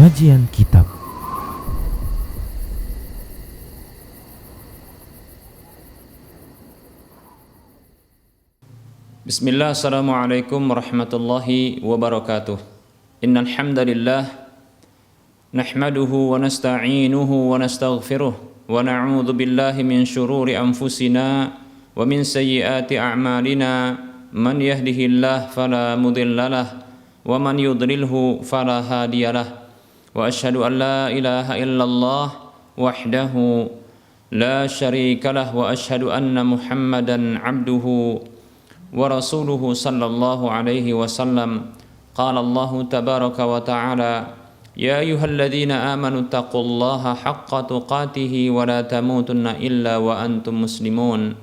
Kajian Kitab. Bismillah, assalamualaikum warahmatullahi wabarakatuh. Innal hamdalillah nahmaduhu wa nasta'inuhu wa nastaghfiruh wa na'udzu billahi min shururi anfusina wa min sayyiati a'malina. Man yahdihillahu fala mudhillalah wa man yudlilhu fala hadiyalah. Wa asyhadu an la ilaha illallah wahdahu la syarikalah wa asyhadu anna Muhammadan abduhu wa rasuluhu sallallahu alaihi wasallam. Qala Allahu tabaraka wa ta'ala, ya ayyuhalladzina amanu taqullaha haqqa tuqatih wa la tamutunna illa wa antum muslimun.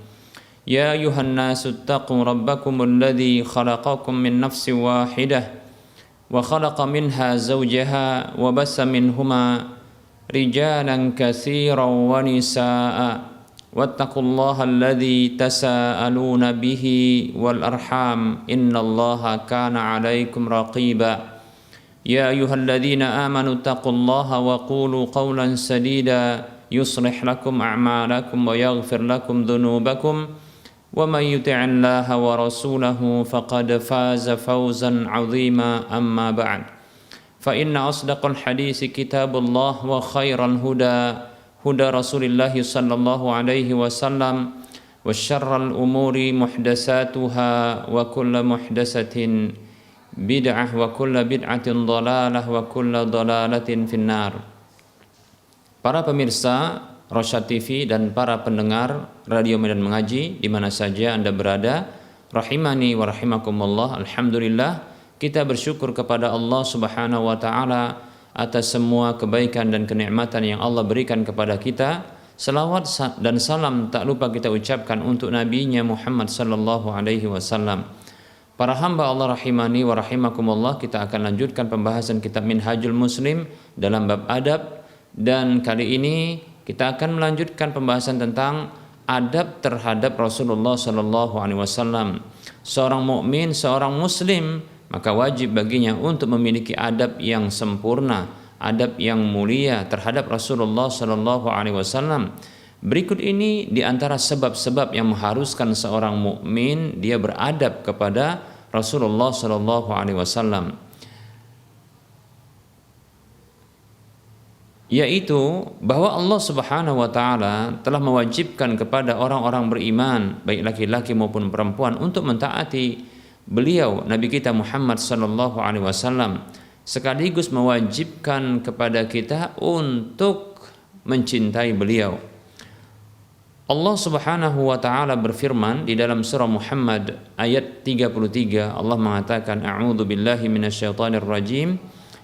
Ya ayyuhan nasu taqu rabbakum alladzi khalaqakum min nafsin wahidah wa khalaqa minha zawjaha wa bassa minhuma rijalan katsiran wa nisaa'a wattaqullaha alladzi tasaaluna bihi wal arham innallaha kana 'alaikum raqiba. Ya ayyuhalladzina amanu taqullaha wa qulu qawlan sadida yuslih lakum a'malakum wa yaghfir lakum dhunubakum wa may yuti'illaha wa rasulahu faqad faza fawzan 'azima. Amma ba'd, fa inna asdaqal hadisi kitabullah wa khairal huda huda Rasulillah sallallahu alaihi wasallam wa syarral umuri muhdatsatuha wa kullu muhdatsatin bid'ah wa kullu bid'atin dhalalah wa kullu dhalalatin finnar. Para pemirsa Rosyad TV dan para pendengar Radio Medan Mengaji di mana saja Anda berada, rahimani wa rahimakumullah. Alhamdulillah, kita bersyukur kepada Allah Subhanahu wa taala atas semua kebaikan dan kenikmatan yang Allah berikan kepada kita. Selawat dan salam tak lupa kita ucapkan untuk nabinya Muhammad sallallahu alaihi wasallam. Para hamba Allah rahimani wa rahimakumullah, kita akan lanjutkan pembahasan kitab Minhajul Muslim dalam bab adab, dan kali ini kita akan melanjutkan pembahasan tentang adab terhadap Rasulullah sallallahu alaihi wasallam. Seorang mukmin, seorang muslim, maka wajib baginya untuk memiliki adab yang sempurna, adab yang mulia terhadap Rasulullah sallallahu alaihi wasallam. Berikut ini di antara sebab-sebab yang mengharuskan seorang mukmin dia beradab kepada Rasulullah sallallahu alaihi wasallam, yaitu bahwa Allah Subhanahu wa taala telah mewajibkan kepada orang-orang beriman, baik laki-laki maupun perempuan, untuk mentaati beliau Nabi kita Muhammad sallallahu alaihi wasallam, sekaligus mewajibkan kepada kita untuk mencintai beliau. Allah Subhanahu wa taala berfirman di dalam surah Muhammad ayat 33, Allah mengatakan, a'udzu billahi minasyaitonir rajim,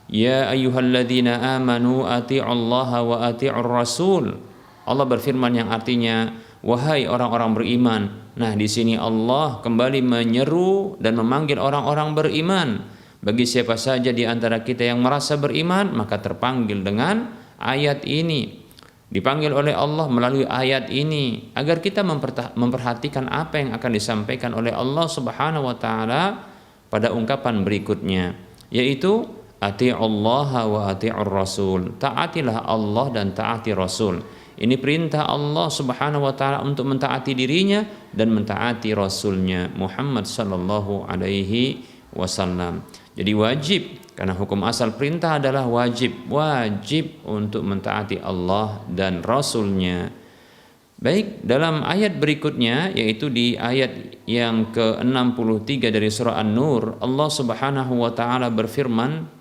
ya ayyuhalladzina amanu ati'ullaha wa ati'ur rasul. Allah berfirman yang artinya, wahai orang-orang beriman. Nah, di sini Allah kembali menyeru dan memanggil orang-orang beriman. Bagi siapa saja di antara kita yang merasa beriman, maka terpanggil dengan ayat ini. Dipanggil oleh Allah melalui ayat ini agar kita memperhatikan apa yang akan disampaikan oleh Allah Subhanahu wa taala pada ungkapan berikutnya, yaitu ati'ullaha wa ati'ur rasul. Taatilah Allah dan taati Rasul. Ini perintah Allah Subhanahu wa taala untuk mentaati dirinya dan mentaati Rasulnya Muhammad sallallahu alaihi wasallam. Jadi wajib, karena hukum asal perintah adalah wajib untuk mentaati Allah dan Rasulnya. Baik, dalam ayat berikutnya, yaitu di ayat yang ke-63 dari surah An-Nur, Allah Subhanahu wa taala berfirman,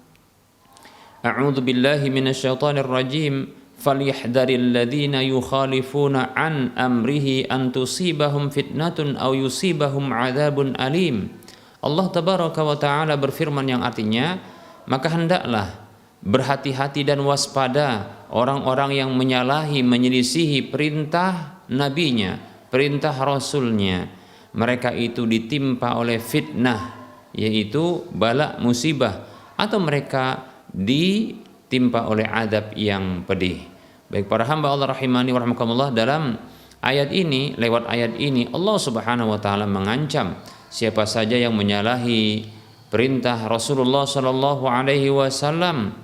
a'udzu billahi minasyaitonir rajim, falyahdharil ladzina yukhalifuna an amrihi an tusibahum fitnatun aw yusibahum adzabun alim. Allah tabaraka wa taala berfirman yang artinya, maka hendaklah berhati-hati dan waspada orang-orang yang menyalahi, menyelisihi perintah nabinya, perintah rasulnya. Mereka itu ditimpa oleh fitnah, yaitu bala musibah, atau mereka ditimpa oleh adab yang pedih. Baik para hamba Allah rahimani wa rahimakumullah, dalam ayat ini, lewat ayat ini Allah Subhanahu wa taala mengancam siapa saja yang menyalahi perintah Rasulullah sallallahu alaihi wasallam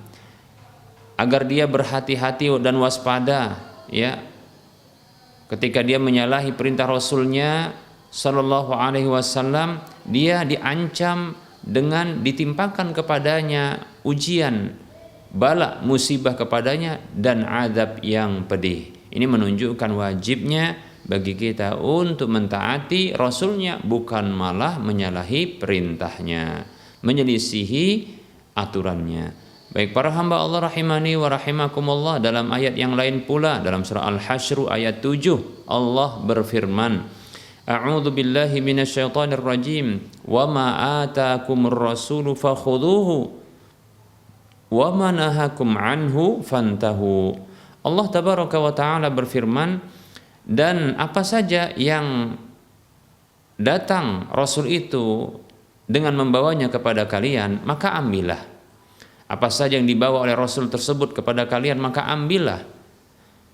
agar dia berhati-hati dan waspada, ya, ketika dia menyalahi perintah Rasulnya Sallallahu Alaihi Wasallam, dia diancam dengan ditimpakan kepadanya ujian, bala, musibah kepadanya, dan azab yang pedih. Ini menunjukkan wajibnya bagi kita untuk mentaati Rasulnya, bukan malah menyalahi perintahnya, menyelisihi aturannya. Baik para hamba Allah rahimani wa rahimakumullah, dalam ayat yang lain pula dalam surah Al-Hasyr ayat 7 Allah berfirman, A'udzu billahi minasyaitonir rajim, wa ma ataakumur rasulu fakhudhuhu wa ma nahakum anhu fantahu. Allah tabaraka wa taala berfirman, dan apa saja yang datang Rasul itu dengan membawanya kepada kalian, maka ambillah. Apa saja yang dibawa oleh Rasul tersebut kepada kalian, maka ambillah.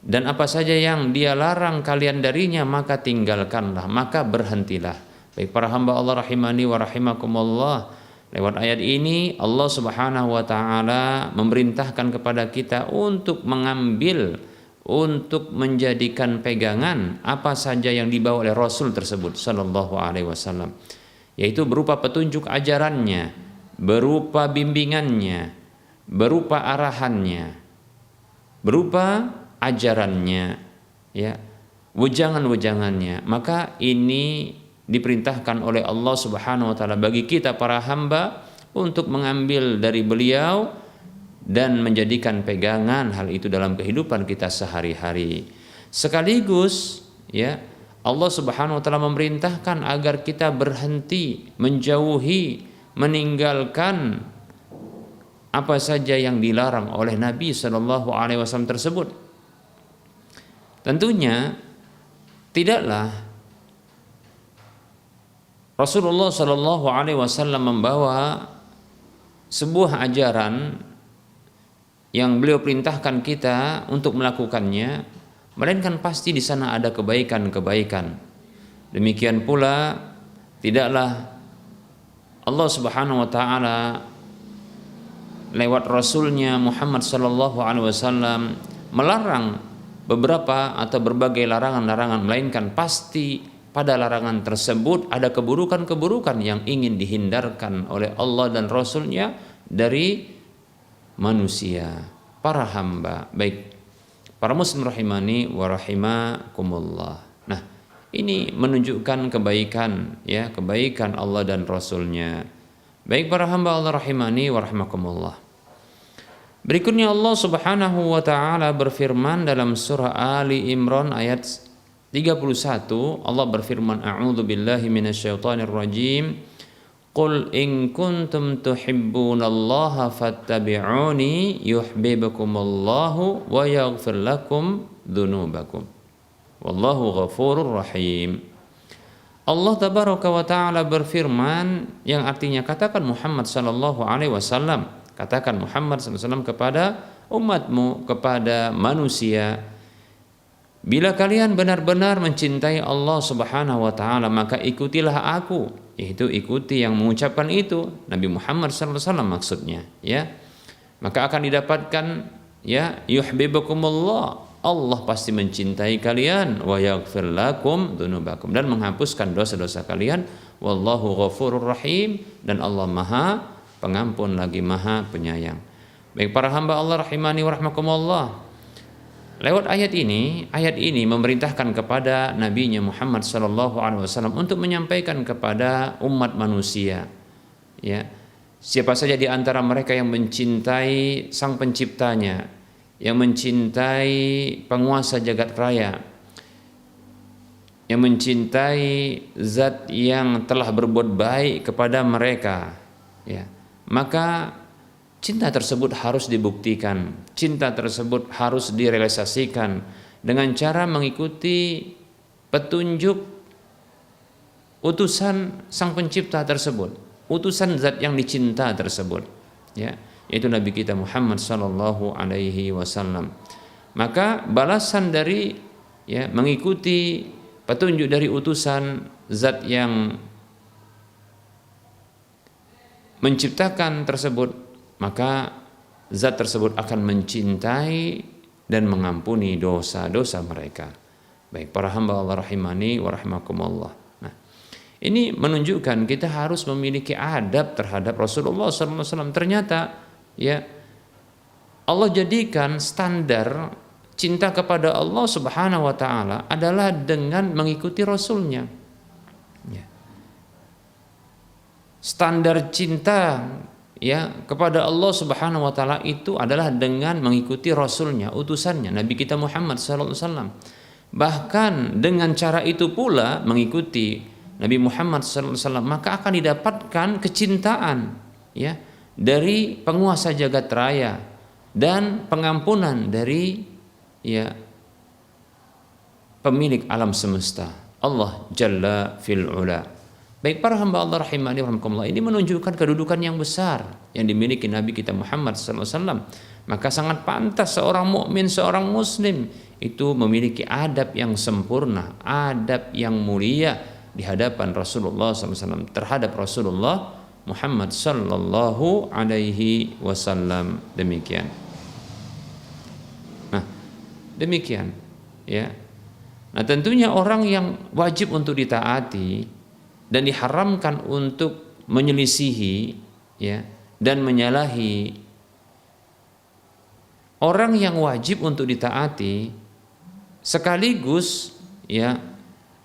Dan apa saja yang dia larang kalian darinya, maka tinggalkanlah, maka berhentilah. Baik para hamba Allah rahimani wa rahimakumullah, lewat ayat ini Allah Subhanahu wa taala memerintahkan kepada kita untuk mengambil, untuk menjadikan pegangan apa saja yang dibawa oleh Rasul tersebut sallallahu alaihi wasallam, yaitu berupa petunjuk ajarannya, berupa bimbingannya, berupa arahannya, berupa ajarannya, ya, wejangan-wejangannya. Maka ini diperintahkan oleh Allah Subhanahu wa taala bagi kita para hamba untuk mengambil dari beliau dan menjadikan pegangan hal itu dalam kehidupan kita sehari-hari. Sekaligus, ya, Allah Subhanahu wa taala memerintahkan agar kita berhenti, menjauhi, meninggalkan apa saja yang dilarang oleh Nabi Shallallahu Alaihi Wasallam tersebut. Tentunya tidaklah Rasulullah Shallallahu Alaihi Wasallam membawa sebuah ajaran yang beliau perintahkan kita untuk melakukannya, melainkan pasti di sana ada kebaikan-kebaikan. Demikian pula tidaklah Allah Subhanahu Wa Taala lewat Rasulnya Muhammad Sallallahu Alaihi Wasallam melarang beberapa atau berbagai larangan-larangan, melainkan pasti pada larangan tersebut ada keburukan-keburukan yang ingin dihindarkan oleh Allah dan Rasulnya dari manusia, para hamba. Baik para muslim rahimani wa rahimakumullah. Nah, ini menunjukkan kebaikan, ya, kebaikan Allah dan Rasulnya. Baik para hamba Allah rahimani wa rahimakumullah. Berikutnya Allah Subhanahu wa taala berfirman dalam surah Ali Imran ayat 31, Allah berfirman, A'udzu billahi minasyaitonir rajim. Qul in kuntum tuhibbunallaha fattabi'uni yuhibbukumullahu wa yaghfir lakum dzunubakum. Wallahu ghafurur rahim. Allah tabaraka wa taala berfirman yang artinya, katakan Muhammad sallallahu alaihi wasallam, katakan Muhammad sallallahu alaihi wasallam kepada umatmu, kepada manusia, bila kalian benar-benar mencintai Allah Subhanahu wa taala, maka ikutilah aku, yaitu ikuti yang mengucapkan itu, Nabi Muhammad sallallahu alaihi wasallam maksudnya, ya. Maka akan didapatkan, ya, yuhibbukumullah, Allah pasti mencintai kalian, wa yaghfir lakum dzunubakum, dan menghapuskan dosa-dosa kalian, wallahu ghafurur rahim, dan Allah Maha Pengampun lagi Maha Penyayang. Baik para hamba Allah rahimani wa rahmakumullah, lewat ayat ini memerintahkan kepada nabinya Muhammad sallallahu alaihi wasallam untuk menyampaikan kepada umat manusia, ya, siapa saja di antara mereka yang mencintai Sang Penciptanya, yang mencintai penguasa jagat raya, yang mencintai zat yang telah berbuat baik kepada mereka, ya, maka cinta tersebut harus dibuktikan, cinta tersebut harus direalisasikan dengan cara mengikuti petunjuk utusan Sang Pencipta tersebut, utusan zat yang dicinta tersebut, ya, yaitu Nabi kita Muhammad sallallahu alaihi wasallam. Maka balasan dari, ya, mengikuti petunjuk dari utusan zat yang menciptakan tersebut, maka zat tersebut akan mencintai dan mengampuni dosa-dosa mereka. Baik para hamba Allah rahimani wa rahimakumullah. Nah, ini menunjukkan kita harus memiliki adab terhadap Rasulullah SAW. Ternyata ya Allah jadikan standar cinta kepada Allah Subhanahu wa taala adalah dengan mengikuti Rasulnya. Ya. Standar cinta ya kepada Allah Subhanahu wa taala itu adalah dengan mengikuti Rasulnya, utusannya, Nabi kita Muhammad sallallahu alaihi wasallam. Bahkan dengan cara itu pula mengikuti Nabi Muhammad sallallahu alaihi wasallam, maka akan didapatkan kecintaan ya dari penguasa jagat raya dan pengampunan dari ya pemilik alam semesta, Allah Jalla fil Ula. Baik para hamba Allah rahimani rahimakumullah, ini menunjukkan kedudukan yang besar yang dimiliki Nabi kita Muhammad sallallahu alaihi wasallam. Maka sangat pantas seorang mukmin, seorang muslim itu memiliki adab yang sempurna, adab yang mulia di hadapan Rasulullah sallallahu alaihi wasallam, terhadap Rasulullah Muhammad sallallahu alaihi wasallam. Demikian. Nah, demikian ya. Nah, tentunya orang yang wajib untuk ditaati dan diharamkan untuk menyelisihi ya dan menyalahi, orang yang wajib untuk ditaati sekaligus ya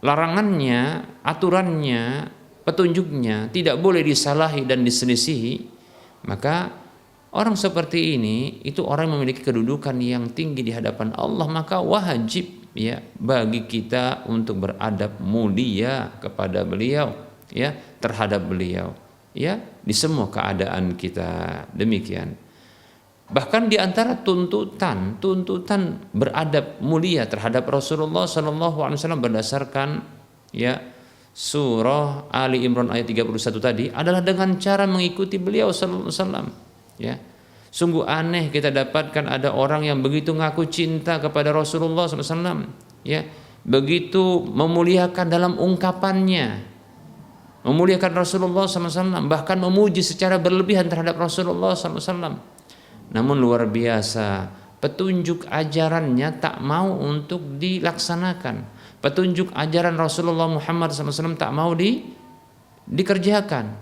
larangannya, aturannya, petunjuknya tidak boleh disalahi dan diselisihi, maka orang seperti ini itu orang yang memiliki kedudukan yang tinggi di hadapan Allah. Maka wajib ya bagi kita untuk beradab mulia kepada beliau ya, terhadap beliau ya di semua keadaan kita. Demikian. Bahkan di antara tuntutan beradab mulia terhadap Rasulullah sallallahu alaihi wasallam berdasarkan ya surah Ali Imran ayat 31 tadi adalah dengan cara mengikuti beliau sallallahu alaihi wasallam ya. Sungguh aneh kita dapatkan ada orang yang begitu ngaku cinta kepada Rasulullah SAW, ya, begitu memuliakan dalam ungkapannya, memuliakan Rasulullah SAW, bahkan memuji secara berlebihan terhadap Rasulullah SAW. Namun luar biasa, petunjuk ajarannya tak mau untuk dilaksanakan, petunjuk ajaran Rasulullah Muhammad SAW tak mau dikerjakan,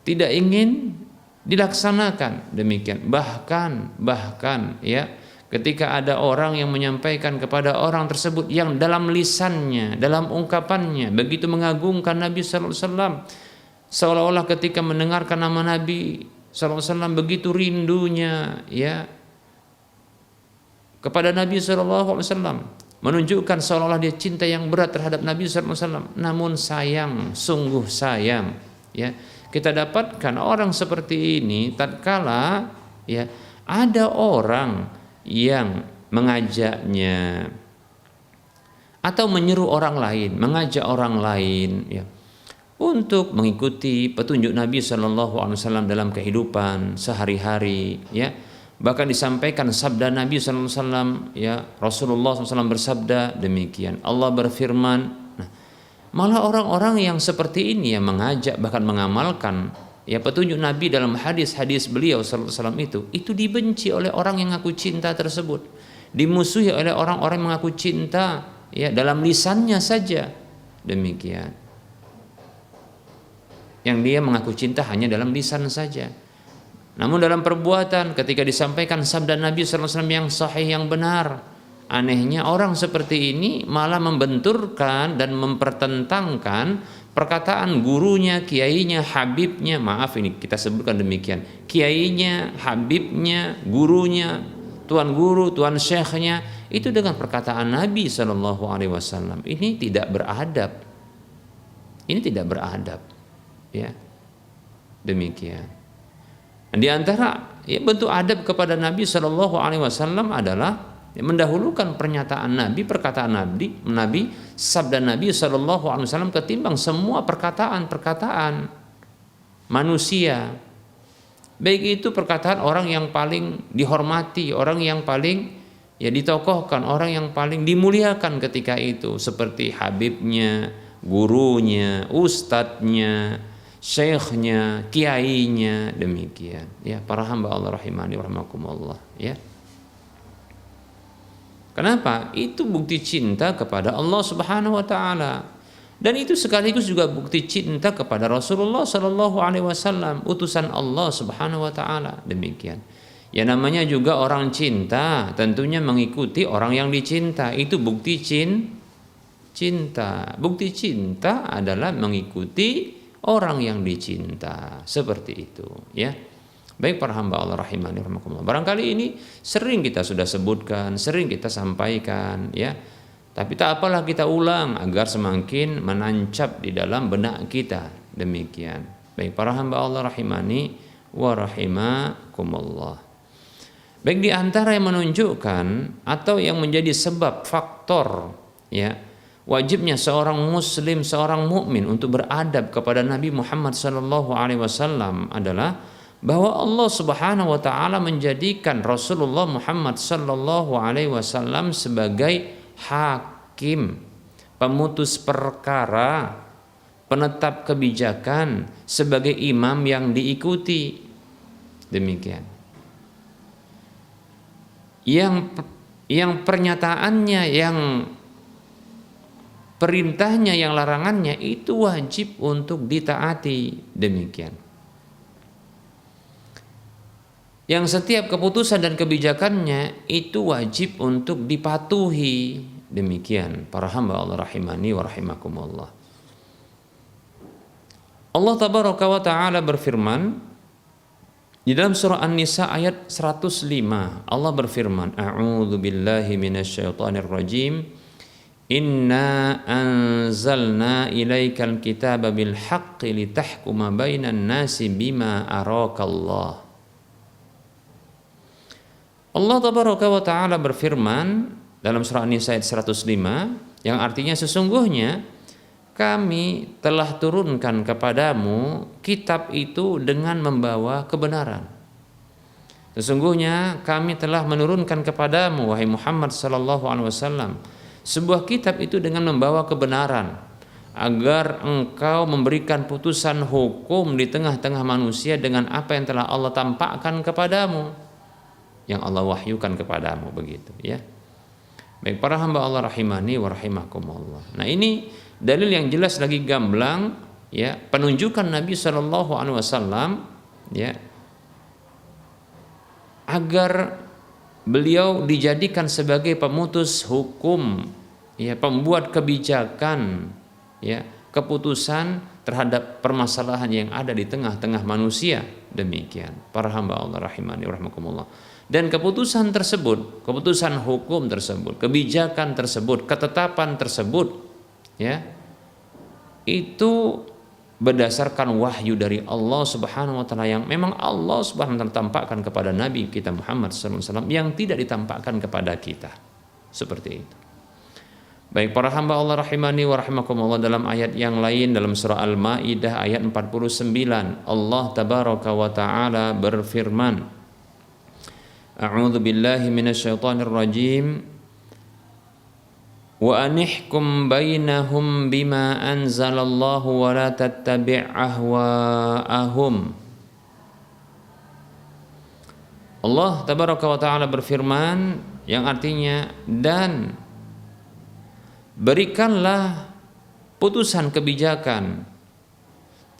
tidak ingin dilaksanakan. Demikian. Bahkan ya ketika ada orang yang menyampaikan kepada orang tersebut yang dalam lisannya, dalam ungkapannya begitu mengagungkan Nabi sallallahu alaihi wasallam, seolah-olah ketika mendengarkan nama Nabi sallallahu alaihi wasallam begitu rindunya ya kepada Nabi sallallahu alaihi wasallam, menunjukkan seolah-olah dia cinta yang berat terhadap Nabi sallallahu alaihi wasallam. Namun sayang, sungguh sayang ya, kita dapatkan orang seperti ini tatkala ya ada orang yang mengajaknya atau menyeru orang lain, mengajak orang lain ya untuk mengikuti petunjuk Nabi sallallahu alaihi wasallam dalam kehidupan sehari-hari ya. Bahkan disampaikan sabda Nabi sallallahu alaihi wasallam ya, Rasulullah SAW bersabda demikian, Allah berfirman. Malah orang-orang yang seperti ini yang mengajak bahkan mengamalkan ya petunjuk Nabi dalam hadis-hadis beliau sallallahu alaihi wasallam itu dibenci oleh orang yang mengaku cinta tersebut, dimusuhi oleh orang-orang yang mengaku cinta ya dalam lisannya saja. Demikian. Yang dia mengaku cinta hanya dalam lisan saja. Namun dalam perbuatan ketika disampaikan sabda Nabi sallallahu alaihi wasallam yang sahih, yang benar, anehnya orang seperti ini malah membenturkan dan mempertentangkan perkataan gurunya, kiainya, habibnya, maaf ini kita sebutkan demikian, kiainya, habibnya, gurunya, tuan guru, tuan syekhnya, itu dengan perkataan Nabi Shallallahu Alaihi Wasallam. Ini tidak beradab, ini tidak beradab, ya demikian. Di antara ya, bentuk adab kepada Nabi Shallallahu Alaihi Wasallam adalah mendahulukan pernyataan Nabi, perkataan Nabi, sabda Nabi sallallahu alaihi wasallam ketimbang semua perkataan manusia. Baik itu perkataan orang yang paling dihormati, orang yang paling ya ditokohkan, orang yang paling dimuliakan ketika itu seperti habibnya, gurunya, ustadznya, syekhnya, kiainya, demikian. Ya, para hamba Allah rahimani rahimakumullah, ya. Kenapa? Itu bukti cinta kepada Allah Subhanahu wa taala. Dan itu sekaligus juga bukti cinta kepada Rasulullah sallallahu alaihi wasallam, utusan Allah Subhanahu wa taala. Demikian. Ya namanya juga orang cinta, tentunya mengikuti orang yang dicinta. Itu bukti cinta. Bukti cinta adalah mengikuti orang yang dicinta. Seperti itu, ya. Baik para hamba Allah rahimani rahimakumullah. Barangkali ini sering kita sudah sebutkan, sering kita sampaikan, ya. Tapi tak apalah kita ulang agar semakin menancap di dalam benak kita. Demikian. Baik para hamba Allah rahimani wa rahimakumullah. Baik di antara yang menunjukkan atau yang menjadi sebab faktor, ya, wajibnya seorang muslim, seorang mukmin untuk beradab kepada Nabi Muhammad sallallahu alaihi wasallam adalah bahwa Allah Subhanahu wa taala menjadikan Rasulullah Muhammad sallallahu alaihi wasallam sebagai hakim, pemutus perkara, penetap kebijakan, sebagai imam yang diikuti. Demikian. Yang pernyataannya, yang perintahnya, yang larangannya itu wajib untuk ditaati. Demikian. Yang setiap keputusan dan kebijakannya itu wajib untuk dipatuhi. Demikian para hamba Allah rahimani wa rahimakumullah. Allah tabaraka wa taala berfirman di dalam surah An-Nisa ayat 105, Allah berfirman, A'udzu billahi minasyaitonir rajim. Inna anzalna ilaikal kitaba bil haqqi litahkuma bainan nasi bima arakallah. Allah tabaraka wa taala berfirman dalam surah An-Nisa ayat 105 yang artinya sesungguhnya kami telah turunkan kepadamu kitab itu dengan membawa kebenaran. Sesungguhnya kami telah menurunkan kepadamu wahai Muhammad sallallahu alaihi wasallam sebuah kitab itu dengan membawa kebenaran agar engkau memberikan putusan hukum di tengah-tengah manusia dengan apa yang telah Allah tampakkan kepadamu, yang Allah wahyukan kepadamu, begitu, ya. Baik para hamba Allah rahimani wa rahimakumullah. Nah, ini dalil yang jelas lagi gamblang, ya, penunjukan Nabi sallallahu alaihi wasallam, ya, agar beliau dijadikan sebagai pemutus hukum, ya, pembuat kebijakan, ya, keputusan terhadap permasalahan yang ada di tengah-tengah manusia. Demikian para hamba Allah rahimani wa rahimakumullah. Dan keputusan tersebut, keputusan hukum tersebut, kebijakan tersebut, ketetapan tersebut, ya, itu berdasarkan wahyu dari Allah Subhanahu wa taala yang memang Allah Subhanahu wa taala tampakkan kepada Nabi kita Muhammad sallallahu alaihi wasallam yang tidak ditampakkan kepada kita. Seperti itu. Baik para hamba Allah rahimani wa rahimakumullah, dalam ayat yang lain dalam surah Al-Maidah ayat 49 Allah tabaraka wa taala berfirman, A'udzu billahi minasyaitonir rajim. Wa anihkum bainahum bima anzalallahu wa la tattabi' ahwa'ahum. Allah tabaraka wa taala berfirman yang artinya, dan berikanlah putusan kebijakan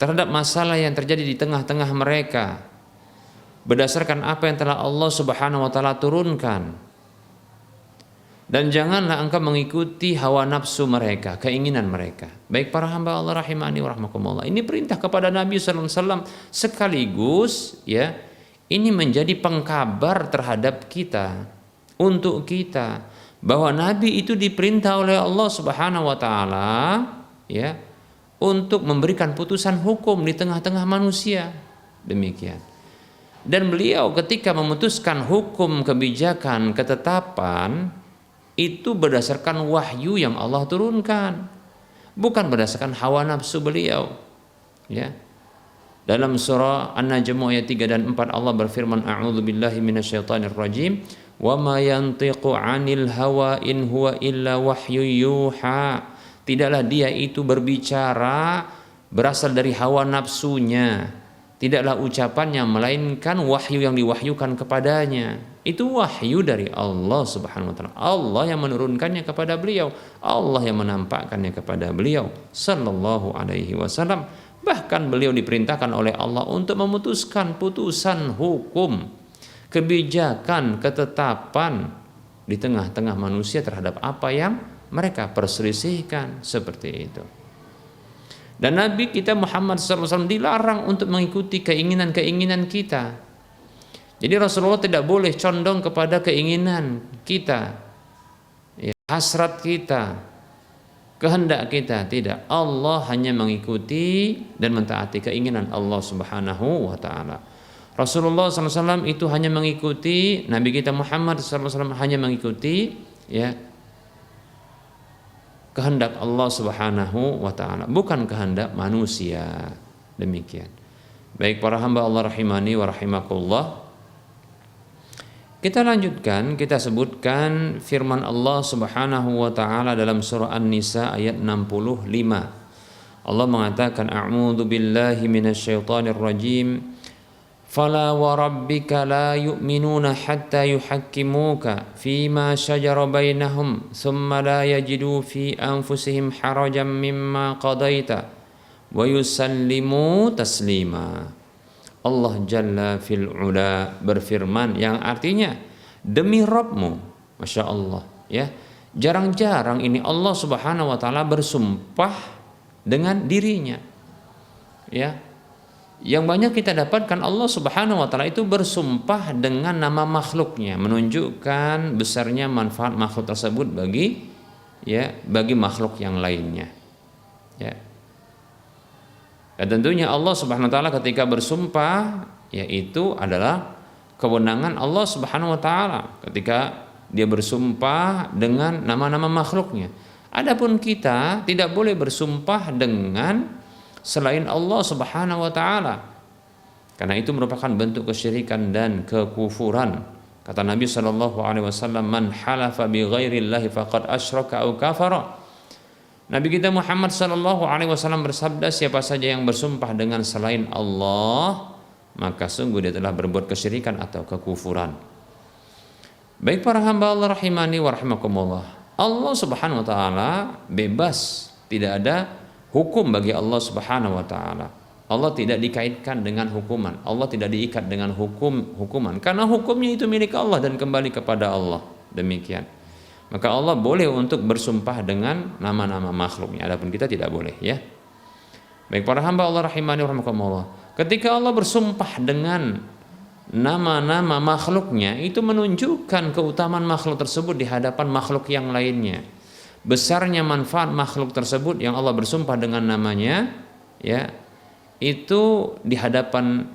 terhadap masalah yang terjadi di tengah-tengah mereka berdasarkan apa yang telah Allah Subhanahu wa taala turunkan. Dan janganlah engkau mengikuti hawa nafsu mereka, keinginan mereka. Baik para hamba Allah rahimani wa rahmakumullah. Ini perintah kepada Nabi sallallahu alaihi wasallam sekaligus, ya, ini menjadi pengkabar terhadap kita, untuk kita, bahwa Nabi itu diperintah oleh Allah Subhanahu wa taala, ya, untuk memberikan putusan hukum di tengah-tengah manusia. Demikian. Dan beliau ketika memutuskan hukum, kebijakan, ketetapan itu berdasarkan wahyu yang Allah turunkan, bukan berdasarkan hawa nafsu beliau, ya. Dalam surah An-Najm ayat 3 dan 4 Allah berfirman, A'udzu billahi minasyaitonir rajim. Wa ma yantiqu 'anil hawa in huwa illa wahyu yuha. Tidaklah dia itu berbicara berasal dari hawa nafsunya, tidaklah ucapannya melainkan wahyu yang diwahyukan kepadanya. Itu wahyu dari Allah Subhanahu wa taala. Allah yang menurunkannya kepada beliau, Allah yang menampakkannya kepada beliau sallallahu alaihi wasallam. Bahkan beliau diperintahkan oleh Allah untuk memutuskan putusan hukum, kebijakan, ketetapan di tengah-tengah manusia terhadap apa yang mereka perselisihkan, seperti itu. Dan Nabi kita Muhammad SAW dilarang untuk mengikuti keinginan-keinginan kita. Jadi Rasulullah tidak boleh condong kepada keinginan kita, ya, hasrat kita, kehendak kita. Tidak. Allah hanya mengikuti dan mentaati keinginan Allah Subhanahu wa taala. Rasulullah SAW itu hanya mengikuti, Nabi kita Muhammad SAW hanya mengikuti, ya, kehendak Allah Subhanahu wa taala, bukan kehendak manusia. Demikian. Baik para hamba Allah rahimani wa rahimakumullah. Kita lanjutkan, kita sebutkan firman Allah Subhanahu wa taala dalam surah An-Nisa ayat 65. Allah mengatakan, a'udzu billahi minasyaitonir rajim. Fala wa rabbika la yu'minuna hatta yuhakkimuka fima syajara bainahum thumma la yajidu fi anfusihim harajan mimma qadaita wa yusallimu taslima. Allah Jalla fil Ula berfirman yang artinya, demi Rabbmu, Masya Allah, ya, jarang-jarang ini Allah Subhanahu wa taala bersumpah dengan dirinya, ya. Yang banyak kita dapatkan Allah Subhanahu wa taala itu bersumpah dengan nama makhluknya, menunjukkan besarnya manfaat makhluk tersebut bagi, ya, bagi makhluk yang lainnya, ya. Dan tentunya Allah Subhanahu wa taala ketika bersumpah, yaitu adalah kewenangan Allah Subhanahu wa taala ketika dia bersumpah dengan nama-nama makhluknya. Adapun kita tidak boleh bersumpah dengan selain Allah Subhanahu wa taala, karena itu merupakan bentuk kesyirikan dan kekufuran. Kata Nabi sallallahu alaihi wasallam, man halafa bi ghairillahi faqad asyraka au kafara. Nabi kita Muhammad sallallahu alaihi wasallam bersabda, siapa saja yang bersumpah dengan selain Allah, maka sungguh dia telah berbuat kesyirikan atau kekufuran. Baik para hamba Allah rahimani wa rahimakumullah. Allah Subhanahu wa taala bebas, tidak ada hukum bagi Allah Subhanahu wa taala. Allah tidak dikaitkan dengan hukuman. Allah tidak diikat dengan hukuman karena hukumnya itu milik Allah dan kembali kepada Allah. Demikian. Maka Allah boleh untuk bersumpah dengan nama-nama makhluknya. Adapun kita tidak boleh, ya. Baik para hamba Allah rahimani wa rahimakumullah. Ketika Allah bersumpah dengan nama-nama makhluknya, itu menunjukkan keutamaan makhluk tersebut di hadapan makhluk yang lainnya. Besarnya manfaat makhluk tersebut yang Allah bersumpah dengan namanya, ya, itu di hadapan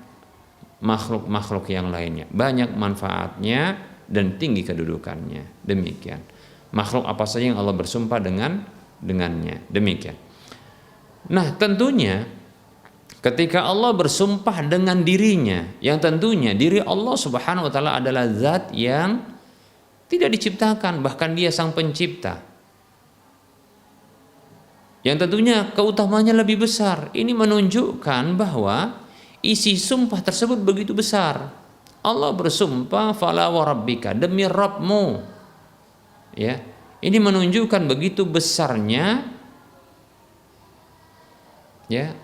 makhluk-makhluk yang lainnya. Banyak manfaatnya dan tinggi kedudukannya. Demikian. Makhluk apa saja yang Allah bersumpah dengannya. Demikian. Nah, tentunya ketika Allah bersumpah dengan dirinya, yang tentunya diri Allah Subhanahu wa taala adalah zat yang tidak diciptakan, bahkan dia sang pencipta, yang tentunya keutamanya lebih besar. Ini menunjukkan bahwa isi sumpah tersebut begitu besar. Allah bersumpah, fala wa rabbika, demi Rabbmu, ya. Ini menunjukkan begitu besarnya, ya,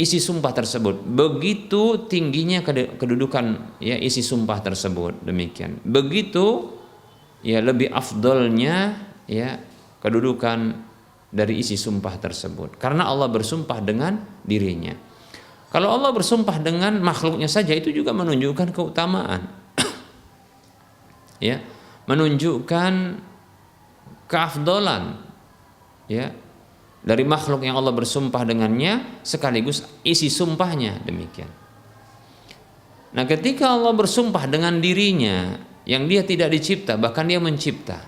isi sumpah tersebut, begitu tingginya kedudukan, ya, isi sumpah tersebut. Demikian. Begitu, ya, lebih afdolnya, ya, kedudukan dari isi sumpah tersebut, karena Allah bersumpah dengan dirinya. Kalau Allah bersumpah dengan makhluknya saja, itu juga menunjukkan keutamaan, ya, menunjukkan keafdolan, ya, dari makhluk yang Allah bersumpah dengannya sekaligus isi sumpahnya. Demikian. Nah, ketika Allah bersumpah dengan dirinya yang dia tidak dicipta, bahkan dia mencipta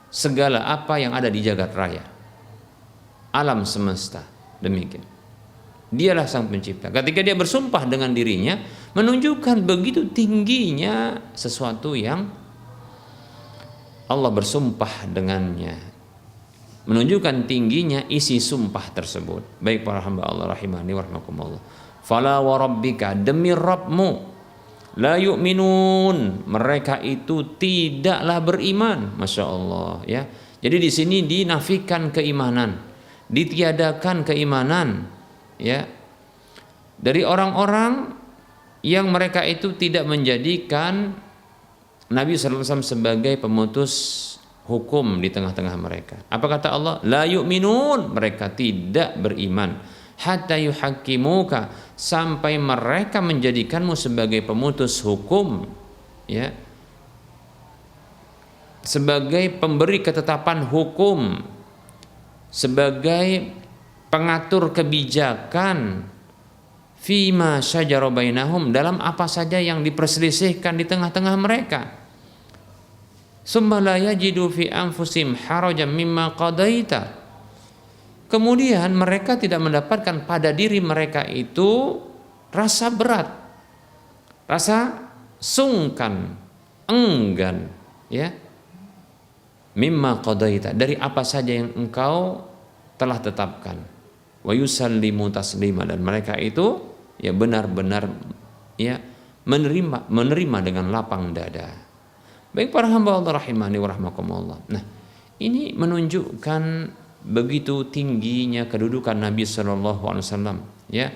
segala apa yang ada di jagat raya, alam semesta. Demikian. Dialah sang pencipta. Ketika dia bersumpah dengan dirinya, menunjukkan begitu tingginya sesuatu yang Allah bersumpah dengannya, menunjukkan tingginya isi sumpah tersebut. Baik para hamba Allah rahimani wa rahmakumullah. Fala wa rabbika, demi Rabbmu, la yu'minun, mereka itu tidaklah beriman. Masya Allah ya. Jadi di sini dinafikan keimanan, ditiadakan keimanan ya dari orang-orang yang mereka itu tidak menjadikan Nabi sallallahu alaihi wasallam sebagai pemutus hukum di tengah-tengah mereka. Apa kata Allah? La yu'minun, mereka tidak beriman. Hatta yuhaqqimuka, sampai mereka menjadikanmu sebagai pemutus hukum ya, sebagai pemberi ketetapan hukum, sebagai pengatur kebijakan fima syajara bainahum, dalam apa saja yang diperselisihkan di tengah-tengah mereka. Summa la yajidu fi anfusihim harajan mimma qadaita, kemudian mereka tidak mendapatkan pada diri mereka itu rasa berat, rasa sungkan, enggan ya, mimma qadaita, dari apa saja yang engkau telah tetapkan, wa yusallimu taslima, dan mereka itu ya benar-benar ya menerima dengan lapang dada. Baik para hamba Allah rahimani wa rahmakumullah. Nah, ini menunjukkan begitu tingginya kedudukan Nabi sallallahu alaihi wasallam ya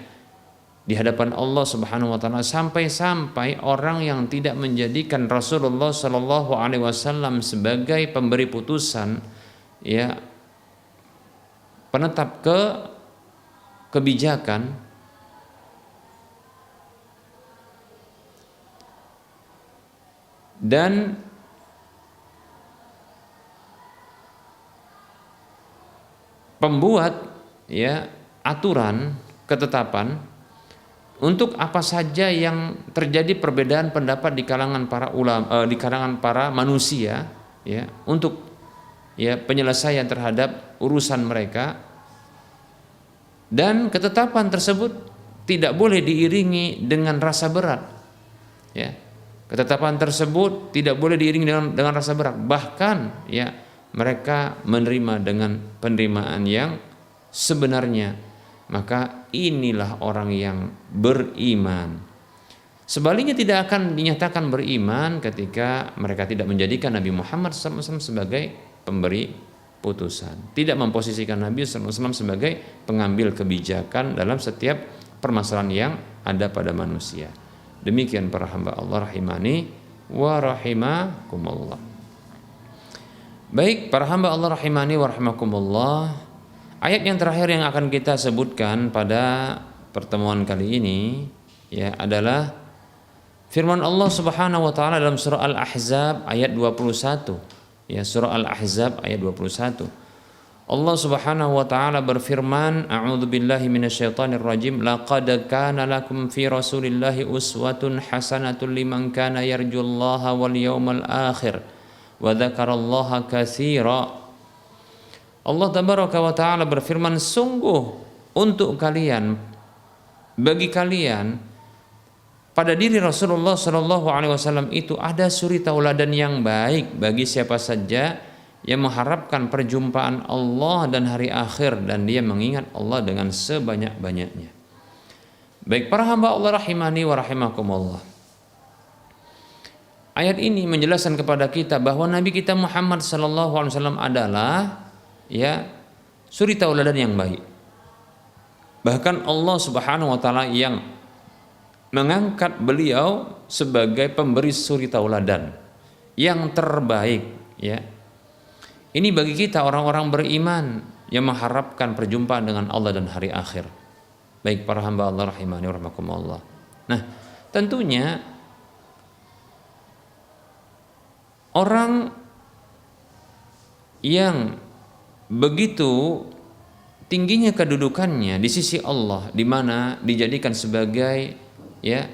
di hadapan Allah Subhanahu wa taala, sampai-sampai orang yang tidak menjadikan Rasulullah sallallahu alaihi wasallam sebagai pemberi putusan ya, penetap kebijakan, dan pembuat ya aturan ketetapan untuk apa saja yang terjadi perbedaan pendapat di kalangan para ulama, di kalangan para manusia ya, untuk ya penyelesaian terhadap urusan mereka, dan ketetapan tersebut tidak boleh diiringi dengan rasa berat ya. Ketetapan tersebut tidak boleh diiringi dengan rasa berat, bahkan ya mereka menerima dengan penerimaan yang sebenarnya. Maka inilah orang yang beriman. Sebaliknya tidak akan dinyatakan beriman ketika mereka tidak menjadikan Nabi Muhammad SAW sebagai pemberi putusan, tidak memposisikan Nabi SAW sebagai pengambil kebijakan dalam setiap permasalahan yang ada pada manusia. Demikian para hamba Allah rahimani wa rahimakumullah. Baik para hamba Allah rahimani wa rahimakumullah, ayat yang terakhir yang akan kita sebutkan pada pertemuan kali ini ya adalah firman Allah Subhanahu wa taala dalam surah Al-Ahzab ayat 21 ya, surah Al-Ahzab ayat 21. Allah Subhanahu wa taala berfirman, a'udzu billahi minasyaitonir rajim, laqad kana lakum fi rasulillahi uswatun hasanatun liman kana yarjullaha wal yawmal akhir wa dzakarallaha katsira. Allah tabaraka wa taala berfirman, sungguh untuk kalian, bagi kalian, pada diri Rasulullah sallallahu alaihi wasallam itu ada suri tauladan yang baik bagi siapa saja yang mengharapkan perjumpaan Allah dan hari akhir, dan dia mengingat Allah dengan sebanyak-banyaknya. Baik para hamba Allah rahimani wa rahimakumullah, ayat ini menjelaskan kepada kita bahwa Nabi kita Muhammad sallallahu alaihi wasallam adalah ya suri tauladan yang baik. Bahkan Allah Subhanahu wa taala yang mengangkat beliau sebagai pemberi suri tauladan yang terbaik ya. Ini bagi kita orang-orang beriman yang mengharapkan perjumpaan dengan Allah dan hari akhir. Baik para hamba Allah rahimani wa rahmakumullah. Nah, tentunya orang yang begitu tingginya kedudukannya di sisi Allah, di mana dijadikan sebagai ya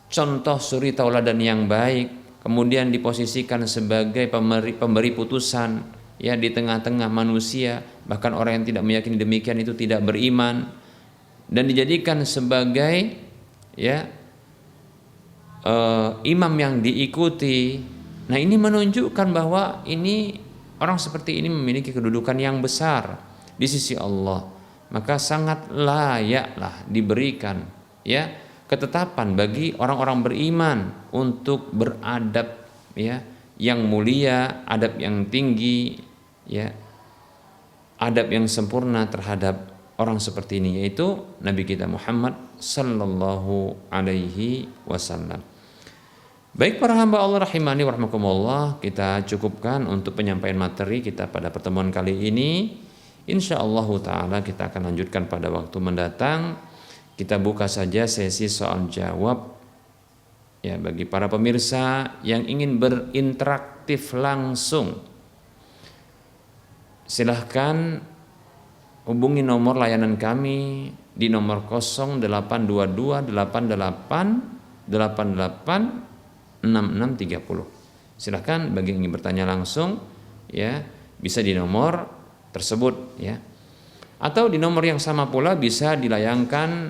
contoh suri tauladan yang baik, kemudian diposisikan sebagai pemberi putusan ya di tengah-tengah manusia, bahkan orang yang tidak meyakini demikian itu tidak beriman, dan dijadikan sebagai ya imam yang diikuti. Nah, ini menunjukkan bahwa ini orang seperti ini memiliki kedudukan yang besar di sisi Allah, maka sangat layaklah diberikan ya ketetapan bagi orang-orang beriman untuk beradab ya yang mulia, adab yang tinggi ya, adab yang sempurna terhadap orang seperti ini, yaitu Nabi kita Muhammad sallallahu alaihi wasallam. Baik para hamba Allah rahimani wa rahmakumullah, kita cukupkan untuk penyampaian materi kita pada pertemuan kali ini. Insyaallah taala kita akan lanjutkan pada waktu mendatang. Kita buka saja sesi soal jawab ya bagi para pemirsa yang ingin berinteraktif langsung. Silahkan hubungi nomor layanan kami di nomor 0822 88 88 6630. Silahkan bagi yang ingin bertanya langsung ya bisa di nomor tersebut ya. Atau di nomor yang sama pula bisa dilayangkan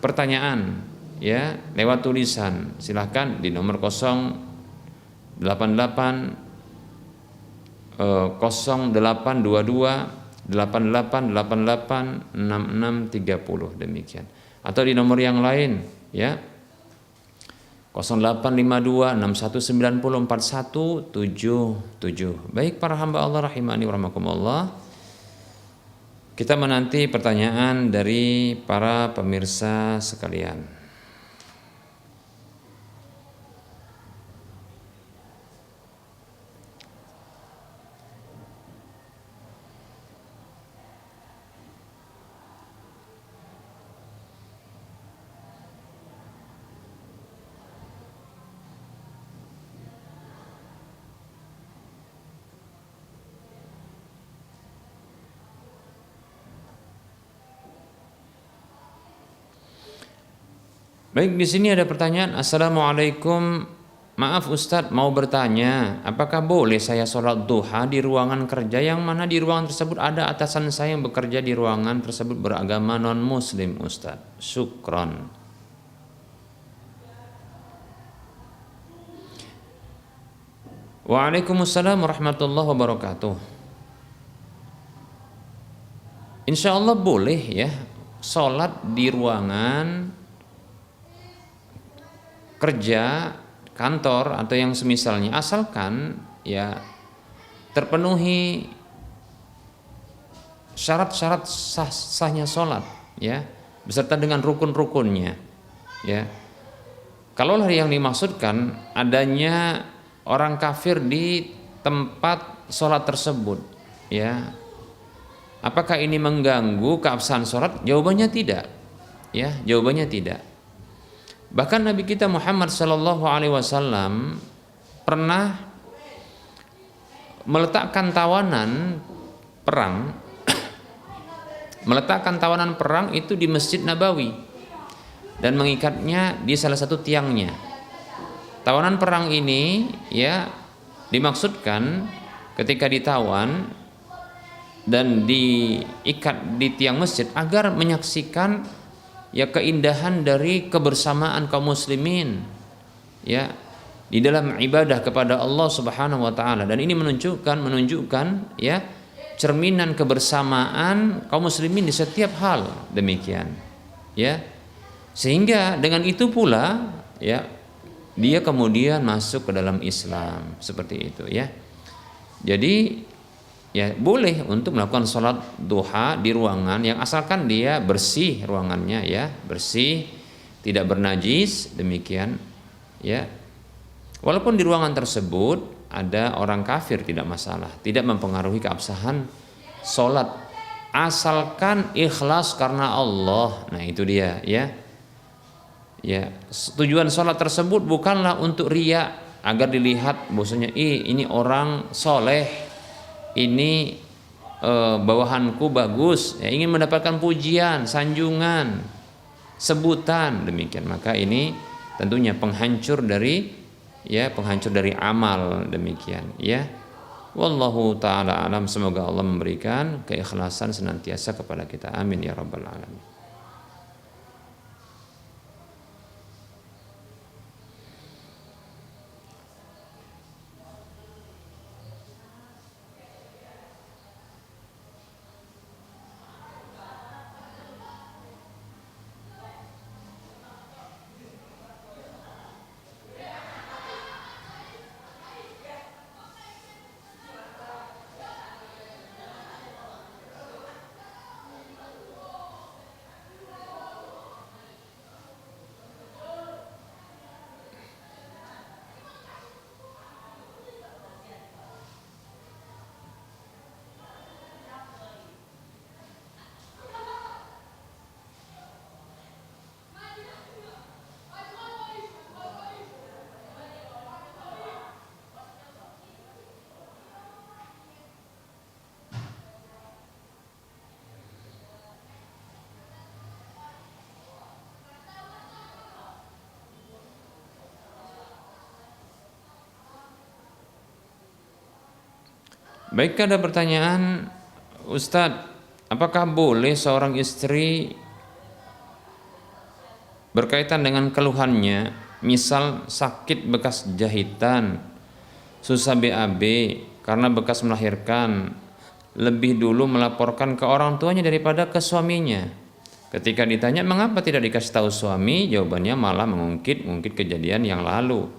pertanyaan ya lewat tulisan. Silahkan di nomor 088 0822 8888 6630 demikian. Atau di nomor yang lain ya 0852 6190 4177. Baik para hamba Allah rahimani wa rahmakumullah, kita menanti pertanyaan dari para pemirsa sekalian. Baik, di sini ada pertanyaan. Assalamualaikum. Maaf Ustadz, mau bertanya, apakah boleh saya sholat duha di ruangan kerja yang mana di ruangan tersebut ada atasan saya yang bekerja di ruangan tersebut beragama non muslim Ustadz? Syukron. Waalaikumsalam warahmatullahi wabarakatuh. Insya Allah boleh ya sholat di ruangan kerja, kantor atau yang semisalnya, asalkan ya terpenuhi syarat-syarat sahnya sholat ya beserta dengan rukun-rukunnya ya. Kalaulah yang dimaksudkan adanya orang kafir di tempat sholat tersebut ya, apakah ini mengganggu keabsahan sholat? Jawabannya tidak ya, jawabannya tidak. Bahkan Nabi kita Muhammad sallallahu alaihi wasallam pernah meletakkan tawanan perang itu di Masjid Nabawi dan mengikatnya di salah satu tiangnya. Tawanan perang ini ya dimaksudkan ketika ditawan dan diikat di tiang masjid agar menyaksikan ya keindahan dari kebersamaan kaum muslimin ya di dalam ibadah kepada Allah Subhanahu wa taala, dan ini menunjukkan ya cerminan kebersamaan kaum muslimin di setiap hal demikian ya, sehingga dengan itu pula ya dia kemudian masuk ke dalam Islam seperti itu ya. Jadi ya boleh untuk melakukan sholat duha di ruangan yang asalkan dia bersih ruangannya ya, bersih, tidak bernajis demikian ya. Walaupun di ruangan tersebut ada orang kafir tidak masalah, tidak mempengaruhi keabsahan sholat asalkan ikhlas karena Allah. Nah itu dia ya. Ya, tujuan sholat tersebut bukanlah untuk riya agar dilihat bahwasanya ini orang soleh, ini bawahanku bagus ya, ingin mendapatkan pujian, sanjungan, sebutan demikian, maka ini tentunya penghancur dari amal demikian ya. Wallahu taala alam, semoga Allah memberikan keikhlasan senantiasa kepada kita, amin ya rabbal alamin. Baik, ada pertanyaan, Ustadz, apakah boleh seorang istri berkaitan dengan keluhannya, misal sakit bekas jahitan, susah BAB karena bekas melahirkan, lebih dulu melaporkan ke orang tuanya daripada ke suaminya? Ketika ditanya mengapa tidak dikasih tahu suami, jawabannya malah mengungkit kejadian yang lalu.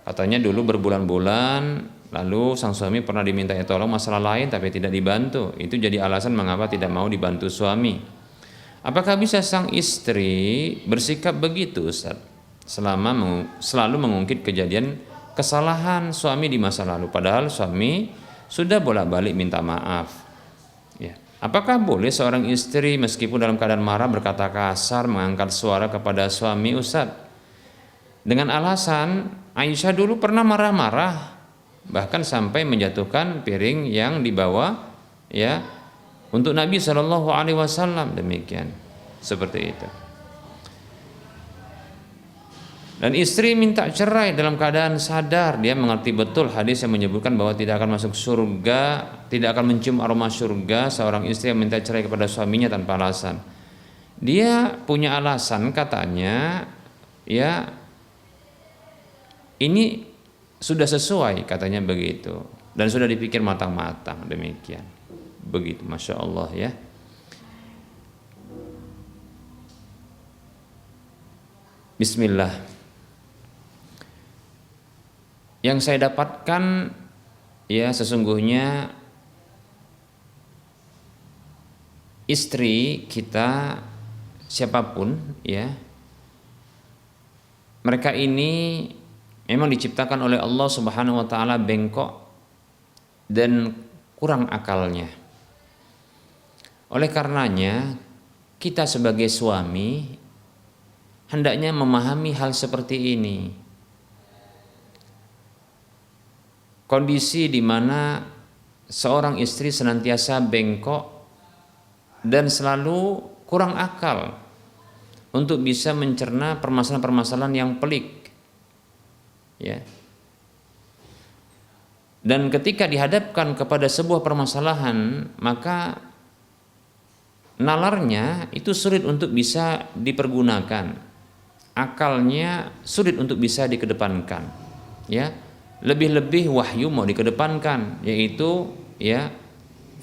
Katanya dulu berbulan-bulan lalu sang suami pernah dimintai tolong masalah lain tapi tidak dibantu. Itu jadi alasan mengapa tidak mau dibantu suami. Apakah bisa sang istri bersikap begitu, Ustaz? Selalu mengungkit kejadian kesalahan suami di masa lalu, padahal suami sudah bolak-balik minta maaf. Ya. Apakah boleh seorang istri meskipun dalam keadaan marah berkata kasar, mengangkat suara kepada suami, Ustaz? Dengan alasan Aisyah dulu pernah marah-marah, bahkan sampai menjatuhkan piring yang dibawa ya untuk Nabi Shallallahu Alaihi Wasallam, demikian, seperti itu. Dan istri minta cerai dalam keadaan sadar, dia mengerti betul hadis yang menyebutkan bahwa tidak akan masuk surga, tidak akan mencium aroma surga seorang istri yang minta cerai kepada suaminya tanpa alasan. Dia punya alasan, katanya ya ini sudah sesuai, katanya begitu, dan sudah dipikir matang-matang, demikian, begitu. Masya Allah ya. Bismillah. Yang saya dapatkan ya, sesungguhnya istri kita siapapun ya, mereka ini memang diciptakan oleh Allah Subhanahu wa taala bengkok dan kurang akalnya. Oleh karenanya, kita sebagai suami hendaknya memahami hal seperti ini. Kondisi di mana seorang istri senantiasa bengkok dan selalu kurang akal untuk bisa mencerna permasalahan-permasalahan yang pelik. Ya. Dan ketika dihadapkan kepada sebuah permasalahan, maka nalarnya itu sulit untuk bisa dipergunakan, akalnya sulit untuk bisa dikedepankan. Ya, lebih-lebih wahyu mau dikedepankan, yaitu ya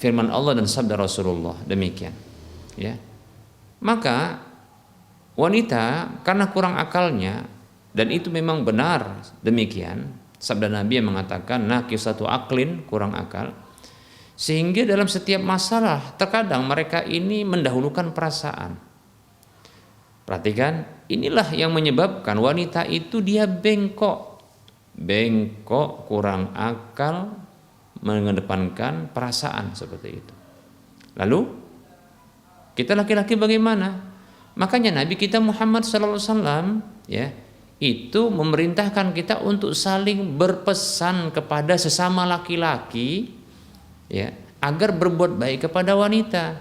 firman Allah dan sabda Rasulullah, demikian. Ya, maka wanita karena kurang akalnya, dan itu memang benar demikian, sabda Nabi yang mengatakan naqisatu aqlin, kurang akal, sehingga dalam setiap masalah terkadang mereka ini mendahulukan perasaan. Perhatikan, inilah yang menyebabkan wanita itu dia bengkok, kurang akal, mengedepankan perasaan, seperti itu. Lalu kita laki-laki bagaimana? Makanya Nabi kita Muhammad SAW ya, itu memerintahkan kita untuk saling berpesan kepada sesama laki-laki ya, agar berbuat baik kepada wanita.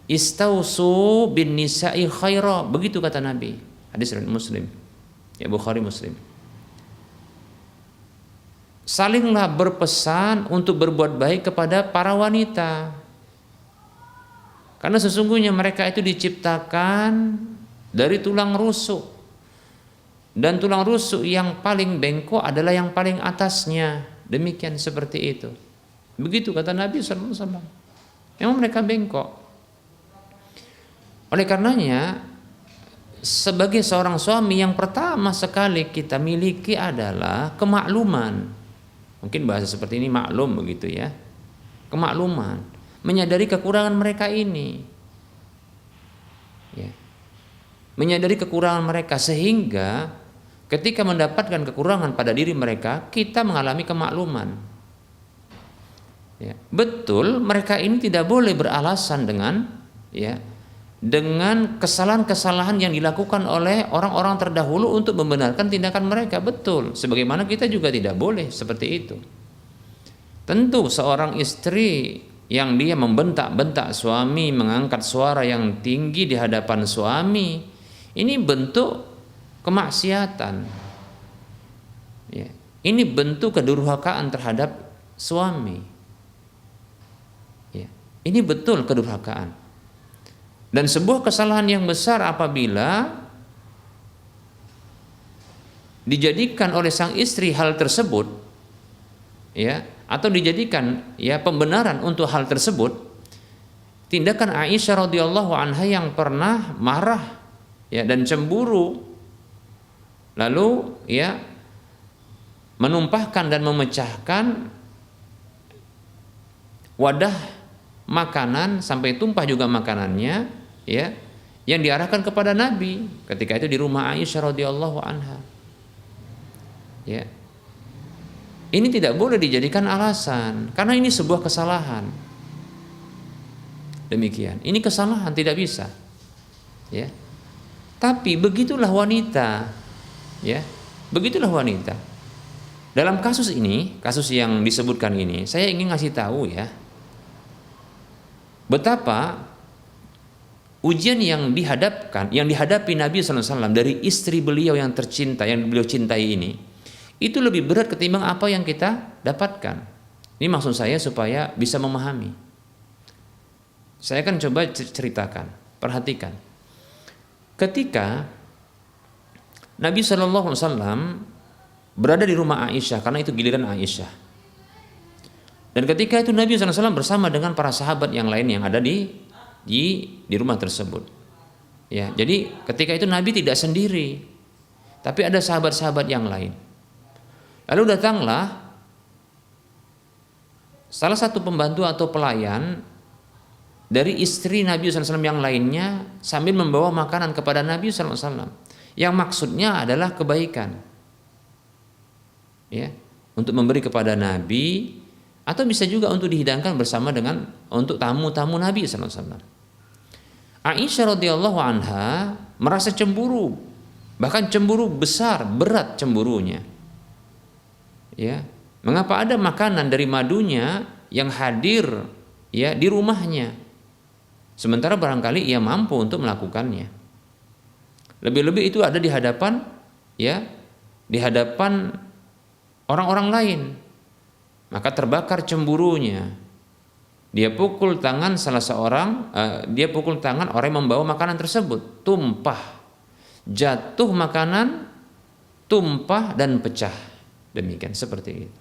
Istausu bin nisa'i khaira, begitu kata Nabi. Hadis riwayat Muslim. Ya, Bukhari Muslim. Salinglah berpesan untuk berbuat baik kepada para wanita. Karena sesungguhnya mereka itu diciptakan dari tulang rusuk. Dan tulang rusuk yang paling bengkok adalah yang paling atasnya. Demikian, seperti itu. Begitu kata Nabi SAW. Memang mereka bengkok. Oleh karenanya, sebagai seorang suami, yang pertama sekali kita miliki adalah kemakluman. Mungkin bahasa seperti ini maklum begitu ya. Kemakluman. Menyadari kekurangan mereka ini. Ya. Menyadari kekurangan mereka, sehingga ketika mendapatkan kekurangan pada diri mereka, kita mengalami kemakluman. Ya, betul, mereka ini tidak boleh beralasan dengan kesalahan-kesalahan yang dilakukan oleh orang-orang terdahulu untuk membenarkan tindakan mereka. Betul, sebagaimana kita juga tidak boleh seperti itu. Tentu seorang istri yang dia membentak-bentak suami, mengangkat suara yang tinggi di hadapan suami, ini bentuk kemaksiatan. Ya. Ini bentuk kedurhakaan terhadap suami. Ya. Ini betul kedurhakaan. Dan sebuah kesalahan yang besar apabila dijadikan oleh sang istri hal tersebut, ya, atau dijadikan ya pembenaran untuk hal tersebut. Tindakan Aisyah radhiyallahu anha yang pernah marah ya dan cemburu, lalu ya menumpahkan dan memecahkan wadah makanan sampai tumpah juga makanannya, ya, yang diarahkan kepada Nabi ketika itu di rumah Aisyah radhiyallahu anha. Ya. Ini tidak boleh dijadikan alasan karena ini sebuah kesalahan. Demikian. Ini kesalahan, tidak bisa. Ya. Tapi begitulah wanita. Ya. Begitulah wanita. Dalam kasus ini, kasus yang disebutkan ini, saya ingin ngasih tahu ya, betapa ujian yang dihadapi Nabi SAW dari istri beliau yang tercinta, yang beliau cintai ini, itu lebih berat ketimbang apa yang kita dapatkan. Ini maksud saya supaya bisa memahami. Saya akan coba ceritakan, perhatikan. Ketika Nabi SAW berada di rumah Aisyah, karena itu giliran Aisyah. Dan ketika itu Nabi SAW bersama dengan para sahabat yang lain yang ada di rumah tersebut. Ya, jadi ketika itu Nabi tidak sendiri, tapi ada sahabat-sahabat yang lain. Lalu datanglah salah satu pembantu atau pelayan dari istri Nabi SAW yang lainnya sambil membawa makanan kepada Nabi SAW, yang maksudnya adalah kebaikan. Ya, untuk memberi kepada Nabi, atau bisa juga untuk dihidangkan bersama dengan untuk tamu-tamu Nabi SAW. Aisyah radhiyallahu anha merasa cemburu, bahkan cemburu besar, berat cemburunya. Ya, mengapa ada makanan dari madunya yang hadir ya di rumahnya, sementara barangkali ia mampu untuk melakukannya. Lebih-lebih itu ada di hadapan ya, di hadapan orang-orang lain. Maka terbakar cemburunya. Dia pukul tangan dia pukul tangan orang yang membawa makanan tersebut, tumpah. Jatuh makanan, tumpah dan pecah. Demikian, seperti itu.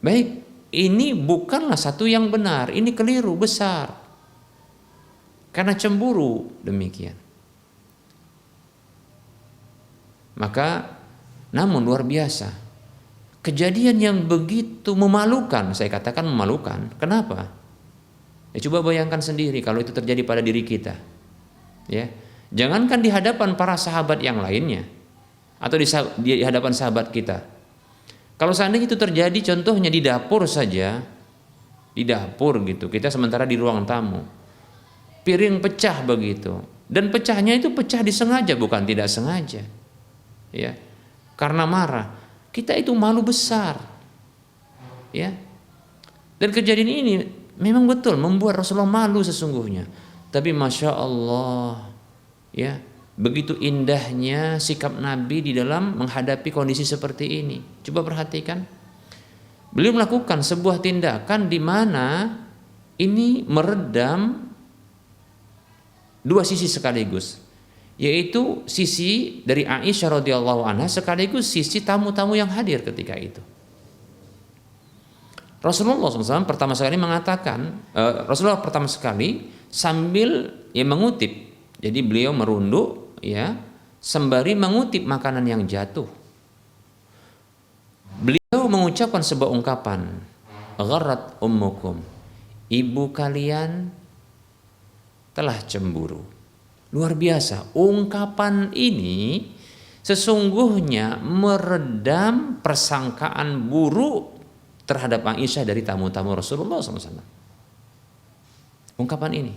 Baik, ini bukanlah satu yang benar, ini keliru besar. Karena cemburu, demikian. Maka namun luar biasa, kejadian yang begitu memalukan, saya katakan memalukan. Kenapa? Ya, coba bayangkan sendiri kalau itu terjadi pada diri kita. Ya, jangankan di hadapan para sahabat yang lainnya atau di hadapan sahabat kita. Kalau seandainya itu terjadi, contohnya di dapur saja, di dapur gitu, kita sementara di ruang tamu, piring pecah begitu, dan pecahnya itu pecah disengaja, bukan tidak sengaja. Ya. Karena marah, kita itu malu besar, ya. Dan kejadian ini memang betul membuat Rasulullah malu sesungguhnya. Tapi masya Allah, ya, begitu indahnya sikap Nabi di dalam menghadapi kondisi seperti ini. Coba perhatikan, beliau melakukan sebuah tindakan di mana ini meredam dua sisi sekaligus. Yaitu sisi dari Aisyah radhiyallahu anha sekaligus sisi tamu-tamu yang hadir ketika itu. Rasulullah SAW pertama sekali mengatakan, Rasulullah pertama sekali sambil ya mengutip, jadi beliau merunduk ya sembari mengutip makanan yang jatuh. Beliau mengucapkan sebuah ungkapan, gharrat ummukum, ibu kalian telah cemburu. Luar biasa, ungkapan ini sesungguhnya meredam persangkaan buruk terhadap Aisyah dari tamu-tamu Rasulullah SAW. Ungkapan ini,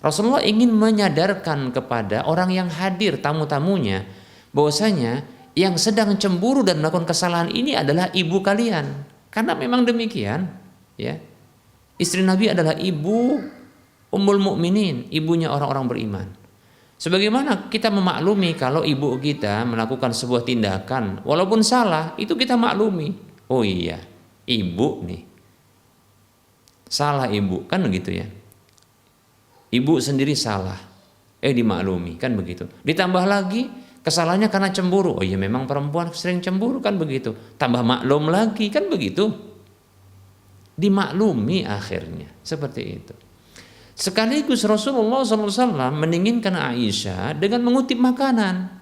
Rasulullah ingin menyadarkan kepada orang yang hadir, tamu-tamunya, bahwasanya yang sedang cemburu dan melakukan kesalahan ini adalah ibu kalian. Karena memang demikian, ya. Istri Nabi adalah ibu Ummul Mukminin, ibunya orang-orang beriman. Sebagaimana kita memaklumi kalau ibu kita melakukan sebuah tindakan walaupun salah, itu kita maklumi. Oh iya, ibu nih. Salah ibu, kan begitu ya. Ibu sendiri salah, dimaklumi, kan begitu. Ditambah lagi kesalahannya karena cemburu. Oh iya, memang perempuan sering cemburu, kan begitu. Tambah maklum lagi, kan begitu. Dimaklumi akhirnya, seperti itu. Sekaligus Rasulullah SAW mendinginkan Aisyah dengan mengutip makanan.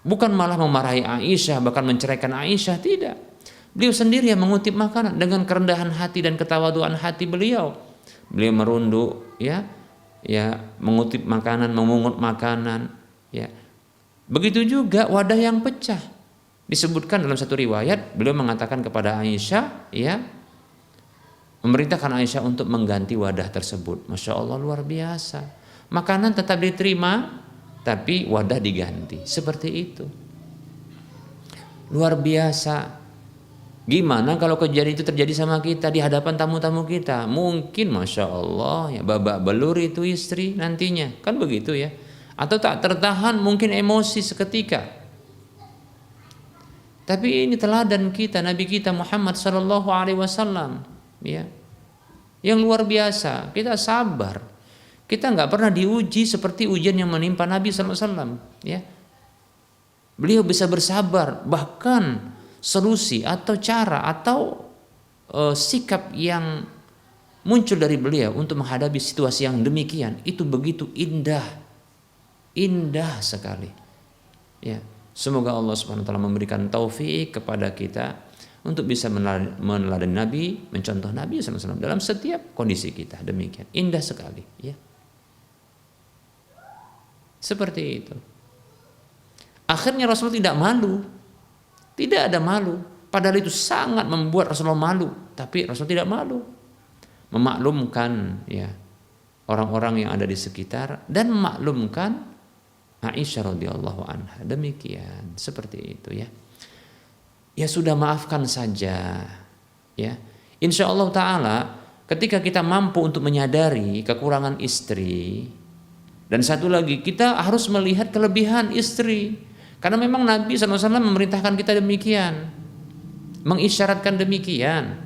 Bukan malah memarahi Aisyah, bahkan menceraikan Aisyah, tidak. Beliau sendiri yang mengutip makanan dengan kerendahan hati dan ketawaduan hati beliau. Beliau merunduk, ya, mengutip makanan, memungut makanan, ya. Begitu juga wadah yang pecah. Disebutkan dalam satu riwayat, beliau mengatakan kepada Aisyah, ya, memerintahkan Aisyah untuk mengganti wadah tersebut. Masya Allah, luar biasa. Makanan tetap diterima, tapi wadah diganti. Seperti itu. Luar biasa. Gimana kalau kejadian itu terjadi sama kita di hadapan tamu-tamu kita? Mungkin Masya Allah, ya, babak belur itu istri nantinya. Kan begitu ya. Atau tak tertahan, mungkin emosi seketika. Tapi ini teladan kita, Nabi kita Muhammad Sallallahu Alaihi Wasallam, ya, yang luar biasa. Kita sabar. Kita nggak pernah diuji seperti ujian yang menimpa Nabi Sallallahu Alaihi Wasallam. Ya, beliau bisa bersabar, bahkan solusi atau cara atau sikap yang muncul dari beliau untuk menghadapi situasi yang demikian itu begitu indah sekali. Ya, semoga Allah Subhanahu wa taala memberikan taufik kepada kita untuk bisa meneladani Nabi, mencontoh Nabi sallallahu alaihi wasallam dalam setiap kondisi kita. Demikian indah sekali, ya. Seperti itu. Akhirnya Rasul tidak malu. Tidak ada malu. Padahal itu sangat membuat Rasulullah malu. Tapi Rasul tidak malu. Memaklumkan, ya, orang-orang yang ada di sekitar dan memaklumkan Aisyah radhiyallahu anha. Demikian, seperti itu, ya. Ya sudah, maafkan saja, ya. Insya Allah Ta'ala ketika kita mampu untuk menyadari kekurangan istri, dan satu lagi kita harus melihat kelebihan istri. Karena memang Nabi SAW memerintahkan kita demikian, mengisyaratkan demikian.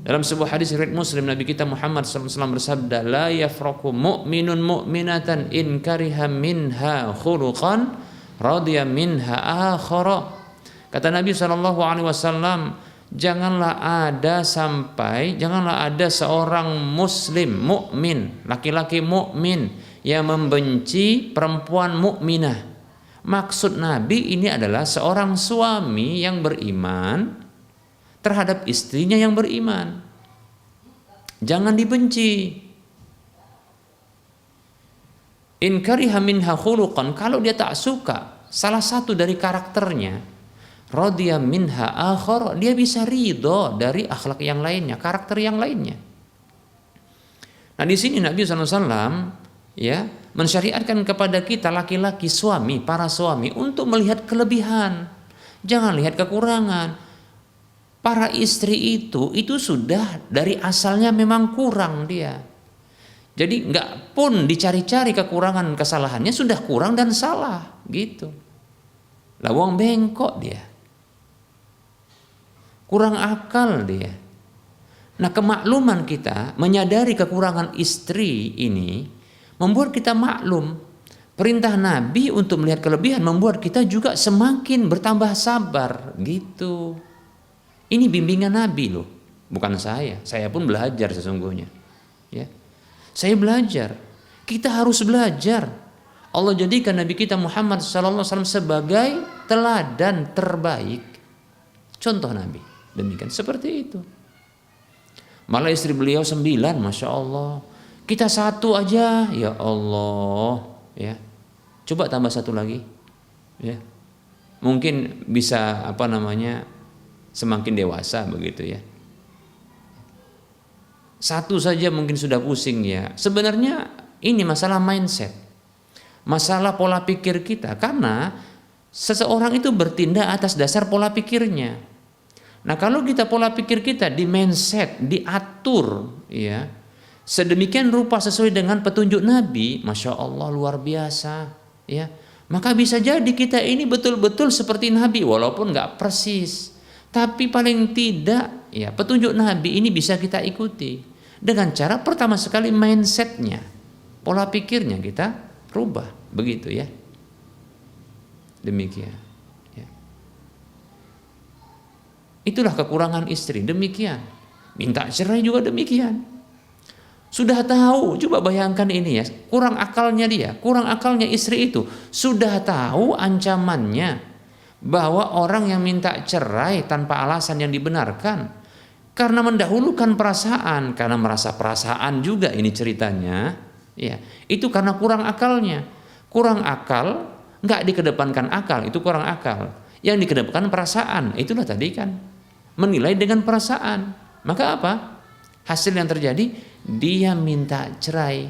Dalam sebuah hadis riwayat Muslim, Nabi kita Muhammad SAW bersabda, la yafraku mu'minun mu'minatan in kariha minha khuluqan radiya minha akhara. Kata Nabi SAW, janganlah ada seorang muslim mukmin, laki-laki mukmin yang membenci perempuan mukminah. Maksud Nabi ini adalah seorang suami yang beriman terhadap istrinya yang beriman. Jangan dibenci. In kariha minha khuluqan, kalau dia tak suka salah satu dari karakternya, radiya minha akhar, dia bisa ridho dari akhlak yang lainnya, karakter yang lainnya. Nah, di sini Nabi SAW, ya, mensyariatkan kepada kita laki-laki suami, para suami untuk melihat kelebihan, jangan lihat kekurangan. Para istri itu sudah dari asalnya memang kurang dia. Jadi nggak pun dicari-cari kekurangan kesalahannya, sudah kurang dan salah gitu. Lawang bengkok dia, kurang akal dia. Nah, kemakluman kita menyadari kekurangan istri ini membuat kita maklum. Perintah Nabi untuk melihat kelebihan membuat kita juga semakin bertambah sabar gitu. Ini bimbingan Nabi loh, bukan saya. Saya pun belajar sesungguhnya, ya. Saya belajar. Kita harus belajar. Allah jadikan Nabi kita Muhammad SAW sebagai teladan terbaik, contoh Nabi. Demikian, seperti itu. Malah istri beliau 9, Masya Allah. Kita 1 aja, ya Allah, ya. Coba tambah 1 lagi, ya. Mungkin bisa semakin dewasa begitu, ya. 1 saja mungkin sudah pusing, ya. Sebenarnya ini masalah mindset, masalah pola pikir kita, karena seseorang itu bertindak atas dasar pola pikirnya. Nah, kalau kita pola pikir kita di mindset, diatur, ya, sedemikian rupa sesuai dengan petunjuk Nabi, Masya Allah, luar biasa, ya. Maka bisa jadi kita ini betul-betul seperti Nabi, walaupun nggak persis, tapi paling tidak, ya petunjuk Nabi ini bisa kita ikuti dengan cara pertama sekali mindsetnya, pola pikirnya kita rubah, begitu ya. Demikian. Ya. Itulah kekurangan istri, demikian. Minta cerai juga demikian. Sudah tahu, coba bayangkan ini ya, kurang akalnya dia, kurang akalnya istri itu. Sudah tahu ancamannya bahwa orang yang minta cerai tanpa alasan yang dibenarkan karena mendahulukan perasaan, karena merasa perasaan juga ini ceritanya, ya. Itu karena kurang akalnya. Kurang akal, nggak dikedepankan akal, itu kurang akal. Yang dikedepankan perasaan, itulah tadi kan. Menilai dengan perasaan. Maka apa? Hasil yang terjadi, dia minta cerai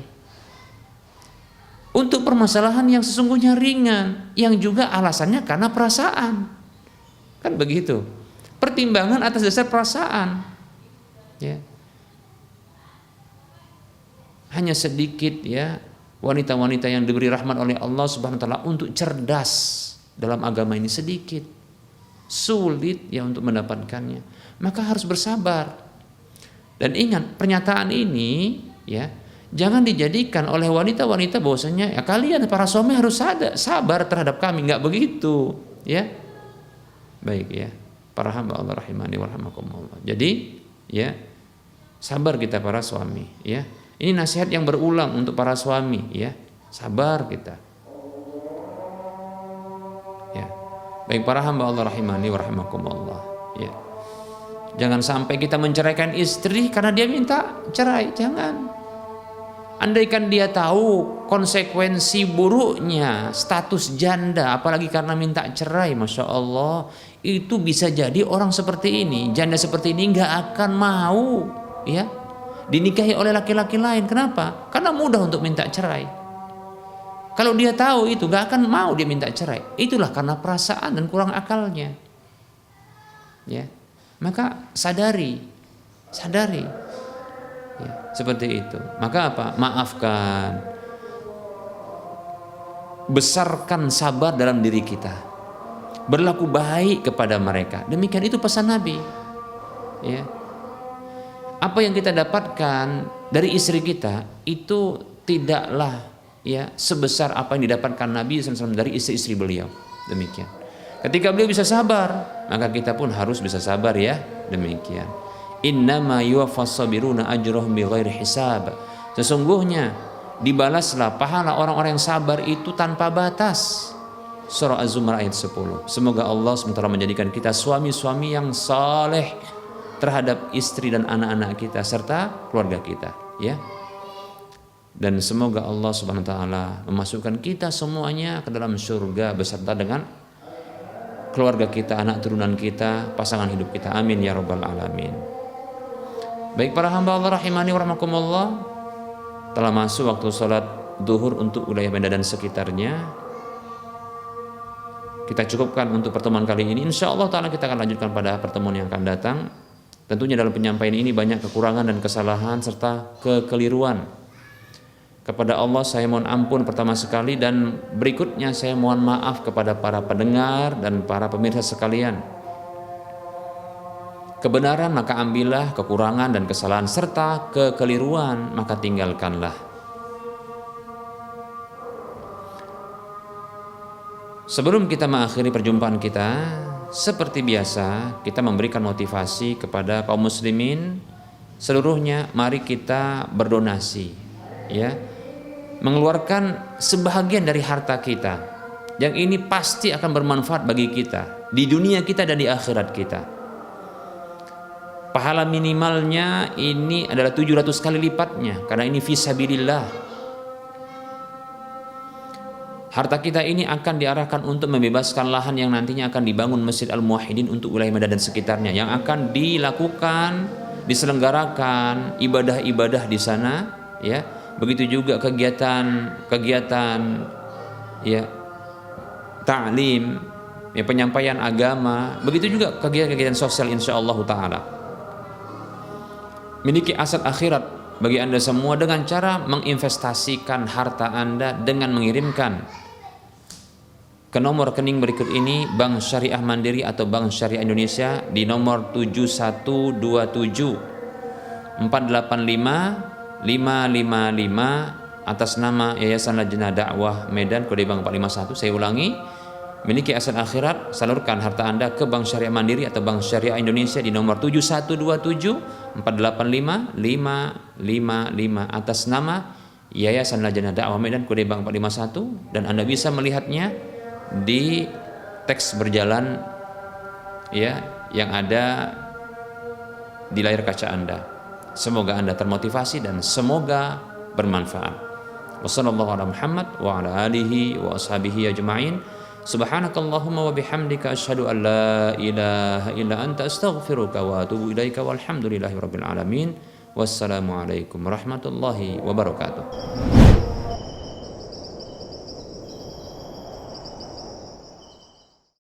untuk permasalahan yang sesungguhnya ringan, yang juga alasannya karena perasaan, kan begitu, pertimbangan atas dasar perasaan, ya. Hanya sedikit ya wanita-wanita yang diberi rahmat oleh Allah Subhanahu wa taala untuk cerdas dalam agama ini, sedikit, sulit ya untuk mendapatkannya, maka harus bersabar. Dan ingat, pernyataan ini ya jangan dijadikan oleh wanita-wanita bahwasanya ya kalian para suami harus sabar terhadap kami, nggak begitu ya. Baik ya, para hamba Allah rahimani wa rahimakumullah. Jadi ya sabar kita para suami ya. Ini nasihat yang berulang untuk para suami ya. Sabar kita. Ya. Baik para hamba Allah rahimani wa rahimakumullah ya. Jangan sampai kita menceraikan istri karena dia minta cerai, jangan. Andaikan dia tahu konsekuensi buruknya status janda, apalagi karena minta cerai, Masya Allah, itu bisa jadi orang seperti ini, janda seperti ini nggak akan mau ya dinikahi oleh laki-laki lain. Kenapa? Karena mudah untuk minta cerai. Kalau dia tahu itu nggak akan mau dia minta cerai. Itulah karena perasaan dan kurang akalnya. Ya. Maka sadari ya, seperti itu. Maka apa? Maafkan, besarkan sabar dalam diri kita, berlaku baik kepada mereka. Demikian itu pesan Nabi ya. Apa yang kita dapatkan dari istri kita itu tidaklah ya sebesar apa yang didapatkan Nabi SAW dari istri-istri beliau. Demikian. Ketika beliau bisa sabar, maka kita pun harus bisa sabar ya. Demikian. Innama yuwaffas sabiruna ajrahum bighairi hisab. Sesungguhnya dibalaslah pahala orang-orang yang sabar itu tanpa batas. Surah Az-Zumar ayat 10. Semoga Allah SWT menjadikan kita suami-suami yang saleh terhadap istri dan anak-anak kita serta keluarga kita ya. Dan semoga Allah Subhanahu wa taala memasukkan kita semuanya ke dalam surga beserta dengan keluarga kita, anak turunan kita, pasangan hidup kita. Amin ya rabbal alamin. Baik para hamba Allah rahimani wa rahmakumullah, telah masuk waktu salat zuhur untuk wilayah Medan dan sekitarnya. Kita cukupkan untuk pertemuan kali ini. Insyaallah taala kita akan lanjutkan pada pertemuan yang akan datang. Tentunya dalam penyampaian ini banyak kekurangan dan kesalahan serta kekeliruan. Kepada Allah saya mohon ampun pertama sekali, dan berikutnya saya mohon maaf kepada para pendengar dan para pemirsa sekalian. Kebenaran maka ambillah, kekurangan dan kesalahan serta kekeliruan maka tinggalkanlah. Sebelum kita mengakhiri perjumpaan kita, seperti biasa kita memberikan motivasi kepada kaum muslimin seluruhnya. Mari kita berdonasi ya, mengeluarkan sebahagian dari harta kita yang ini pasti akan bermanfaat bagi kita di dunia kita dan di akhirat kita. Pahala minimalnya ini adalah 700 kali lipatnya karena ini fisabilillah. Harta kita ini akan diarahkan untuk membebaskan lahan yang nantinya akan dibangun Masjid Al-Muwahhidin untuk wilayah Medan dan sekitarnya, yang akan dilakukan, diselenggarakan ibadah-ibadah di sana ya. Begitu juga kegiatan ya ta'lim ya, penyampaian agama, begitu juga kegiatan-kegiatan sosial insyaallah taala. Miliki aset akhirat bagi Anda semua dengan cara menginvestasikan harta Anda dengan mengirimkan ke nomor rekening berikut ini: Bank Syariah Mandiri atau Bank Syariah Indonesia di nomor 7127 485 555 atas nama Yayasan Lajnah Dakwah Medan, kode bank 451. Saya ulangi, miliki aset akhirat, salurkan harta Anda ke Bank Syariah Mandiri atau Bank Syariah Indonesia di nomor 7127 485 555 atas nama Yayasan Lajnah Dakwah Medan, kode bank 451, dan Anda bisa melihatnya di teks berjalan ya yang ada di layar kaca Anda. Semoga Anda termotivasi dan semoga bermanfaat. Wassallallahu ala Muhammad wa ala alihi wa ashabihi ajma'in. Subhanakallahumma wa bihamdika asyhadu an la ilaha illa anta astaghfiruka wa atubu ilaika walhamdulillahi rabbil alamin. Wassalamualaikum warahmatullahi wabarakatuh.